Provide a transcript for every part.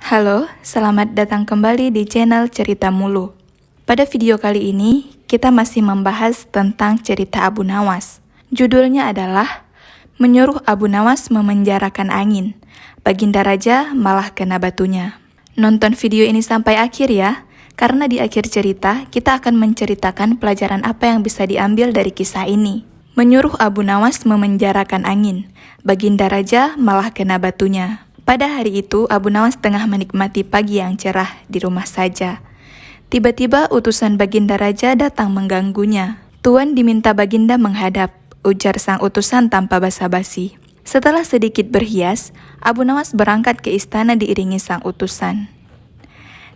Halo, selamat datang kembali di channel Cerita Mulu. Pada video kali ini, kita masih membahas tentang cerita Abu Nawas. Judulnya adalah Menyuruh Abu Nawas Memenjarakan Angin. Baginda Raja malah kena batunya. Nonton video ini sampai akhir ya, karena di akhir cerita kita akan menceritakan pelajaran apa yang bisa diambil dari kisah ini. Menyuruh Abu Nawas memenjarakan angin. Baginda Raja malah kena batunya. Pada hari itu, Abu Nawas tengah menikmati pagi yang cerah di rumah saja. Tiba-tiba utusan Baginda Raja datang mengganggunya. Tuan diminta Baginda menghadap, ujar sang utusan tanpa basa-basi. Setelah sedikit berhias, Abu Nawas berangkat ke istana diiringi sang utusan.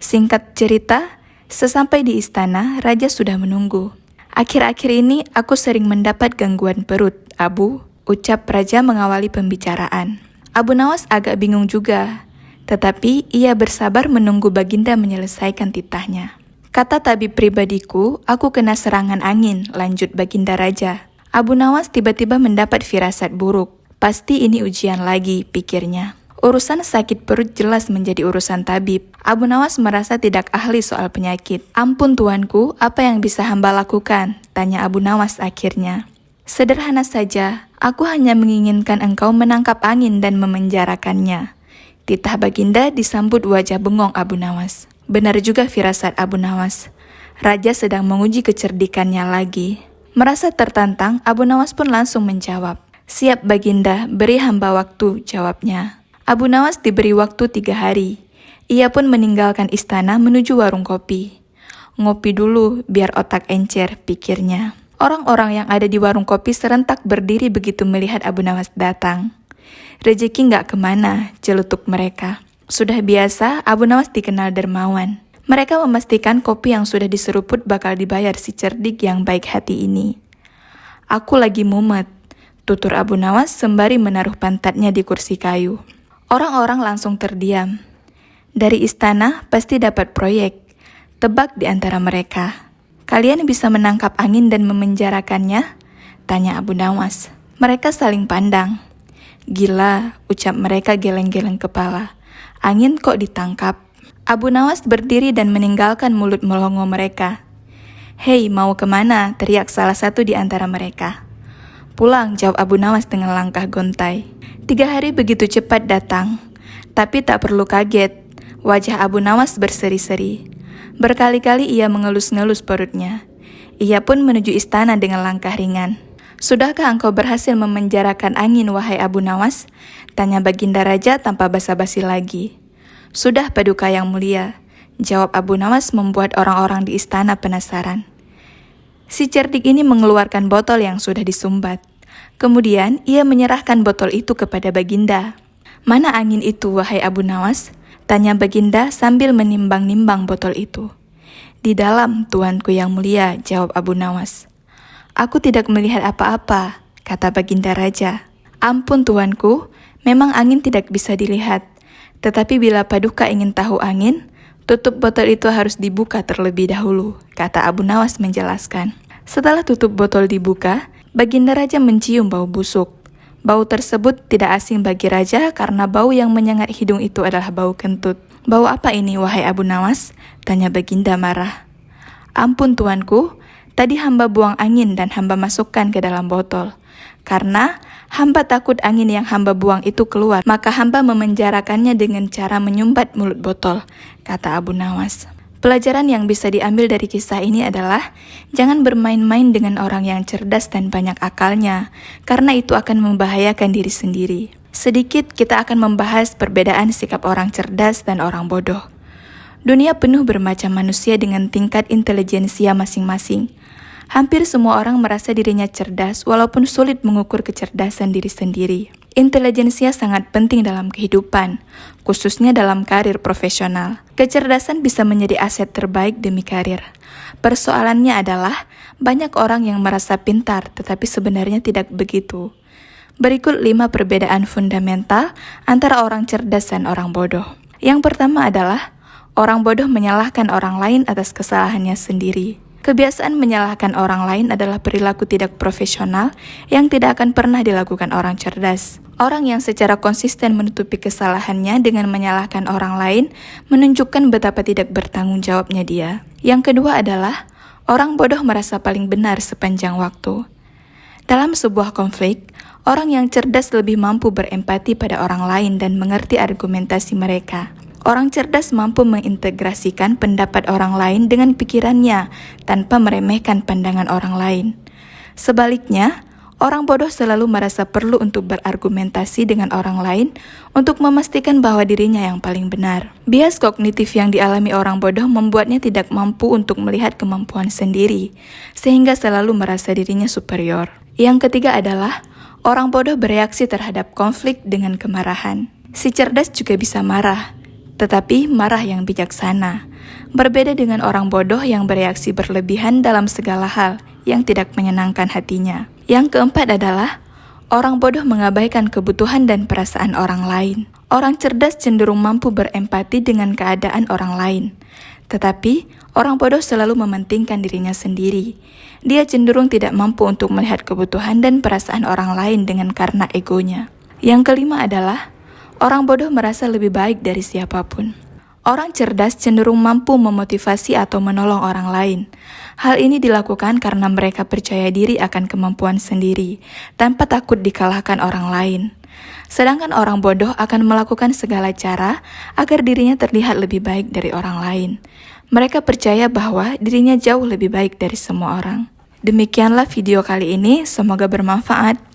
Singkat cerita, sesampai di istana, Raja sudah menunggu. Akhir-akhir ini aku sering mendapat gangguan perut, Abu, ucap Raja mengawali pembicaraan. Abu Nawas agak bingung juga, tetapi ia bersabar menunggu Baginda menyelesaikan titahnya. Kata tabib pribadiku, aku kena serangan angin, lanjut Baginda Raja. Abu Nawas tiba-tiba mendapat firasat buruk. Pasti ini ujian lagi, pikirnya. Urusan sakit perut jelas menjadi urusan tabib. Abu Nawas merasa tidak ahli soal penyakit. Ampun tuanku, apa yang bisa hamba lakukan? Tanya Abu Nawas akhirnya. Sederhana saja, aku hanya menginginkan engkau menangkap angin dan memenjarakannya. Titah Baginda disambut wajah bengong Abu Nawas. Benar juga firasat Abu Nawas. Raja sedang menguji kecerdikannya lagi. Merasa tertantang, Abu Nawas pun langsung menjawab. Siap Baginda, beri hamba waktu, jawabnya. Abu Nawas diberi waktu 3 hari. Ia pun meninggalkan istana menuju warung kopi. Ngopi dulu, biar otak encer, pikirnya. Orang-orang yang ada di warung kopi serentak berdiri begitu melihat Abu Nawas datang. Rezeki nggak kemana, celutuk mereka. Sudah biasa, Abu Nawas dikenal dermawan. Mereka memastikan kopi yang sudah diseruput bakal dibayar si cerdik yang baik hati ini. Aku lagi mumet, tutur Abu Nawas sembari menaruh pantatnya di kursi kayu. Orang-orang langsung terdiam. Dari istana pasti dapat proyek. Tebak di antara mereka. Kalian bisa menangkap angin dan memenjarakannya? Tanya Abu Nawas. Mereka saling pandang. Gila, ucap mereka geleng-geleng kepala. Angin kok ditangkap? Abu Nawas berdiri dan meninggalkan mulut melongo mereka. Hei, mau kemana? Teriak salah satu di antara mereka. Pulang, jawab Abu Nawas dengan langkah gontai. 3 hari begitu cepat datang. Tapi tak perlu kaget. Wajah Abu Nawas berseri-seri. Berkali-kali ia mengelus-ngelus perutnya. Ia pun menuju istana dengan langkah ringan. Sudahkah engkau berhasil memenjarakan angin, wahai Abu Nawas? Tanya Baginda Raja tanpa basa-basi lagi. Sudah Paduka yang mulia, jawab Abu Nawas membuat orang-orang di istana penasaran. Si cerdik ini mengeluarkan botol yang sudah disumbat. Kemudian ia menyerahkan botol itu kepada Baginda. Mana angin itu, wahai Abu Nawas? Tanya Baginda sambil menimbang-nimbang botol itu. Di dalam, tuanku yang mulia, jawab Abu Nawas. Aku tidak melihat apa-apa, kata Baginda Raja. Ampun tuanku, memang angin tidak bisa dilihat. Tetapi bila Paduka ingin tahu angin, tutup botol itu harus dibuka terlebih dahulu, kata Abu Nawas menjelaskan. Setelah tutup botol dibuka, Baginda Raja mencium bau busuk. Bau tersebut tidak asing bagi Raja karena bau yang menyengat hidung itu adalah bau kentut. Bau apa ini, wahai Abu Nawas? Tanya Baginda marah. Ampun tuanku, tadi hamba buang angin dan hamba masukkan ke dalam botol. Karena hamba takut angin yang hamba buang itu keluar, maka hamba memenjarakannya dengan cara menyumbat mulut botol, kata Abu Nawas. Pelajaran yang bisa diambil dari kisah ini adalah jangan bermain-main dengan orang yang cerdas dan banyak akalnya, karena itu akan membahayakan diri sendiri. Sedikit kita akan membahas perbedaan sikap orang cerdas dan orang bodoh. Dunia penuh bermacam manusia dengan tingkat intelijensia masing-masing. Hampir semua orang merasa dirinya cerdas walaupun sulit mengukur kecerdasan diri sendiri. Intelijensia sangat penting dalam kehidupan, khususnya dalam karir profesional. Kecerdasan bisa menjadi aset terbaik demi karir. Persoalannya adalah banyak orang yang merasa pintar tetapi sebenarnya tidak begitu. Berikut 5 perbedaan fundamental antara orang cerdas dan orang bodoh. Yang pertama adalah orang bodoh menyalahkan orang lain atas kesalahannya sendiri. Kebiasaan menyalahkan orang lain adalah perilaku tidak profesional yang tidak akan pernah dilakukan orang cerdas. Orang yang secara konsisten menutupi kesalahannya dengan menyalahkan orang lain menunjukkan betapa tidak bertanggung jawabnya dia. Yang kedua adalah orang bodoh merasa paling benar sepanjang waktu. Dalam sebuah konflik, orang yang cerdas lebih mampu berempati pada orang lain dan mengerti argumentasi mereka. Orang cerdas mampu mengintegrasikan pendapat orang lain dengan pikirannya tanpa meremehkan pandangan orang lain. Sebaliknya, orang bodoh selalu merasa perlu untuk berargumentasi dengan orang lain untuk memastikan bahwa dirinya yang paling benar. Bias kognitif yang dialami orang bodoh membuatnya tidak mampu untuk melihat kemampuan sendiri, sehingga selalu merasa dirinya superior. Yang ketiga adalah orang bodoh bereaksi terhadap konflik dengan kemarahan. Si cerdas juga bisa marah, tetapi marah yang bijaksana. Berbeda dengan orang bodoh yang bereaksi berlebihan dalam segala hal yang tidak menyenangkan hatinya. Yang keempat adalah orang bodoh mengabaikan kebutuhan dan perasaan orang lain. Orang cerdas cenderung mampu berempati dengan keadaan orang lain. Tetapi, orang bodoh selalu mementingkan dirinya sendiri. Dia cenderung tidak mampu untuk melihat kebutuhan dan perasaan orang lain dengan karena egonya. Yang kelima adalah orang bodoh merasa lebih baik dari siapapun. Orang cerdas cenderung mampu memotivasi atau menolong orang lain. Hal ini dilakukan karena mereka percaya diri akan kemampuan sendiri, tanpa takut dikalahkan orang lain. Sedangkan orang bodoh akan melakukan segala cara agar dirinya terlihat lebih baik dari orang lain. Mereka percaya bahwa dirinya jauh lebih baik dari semua orang. Demikianlah video kali ini, semoga bermanfaat.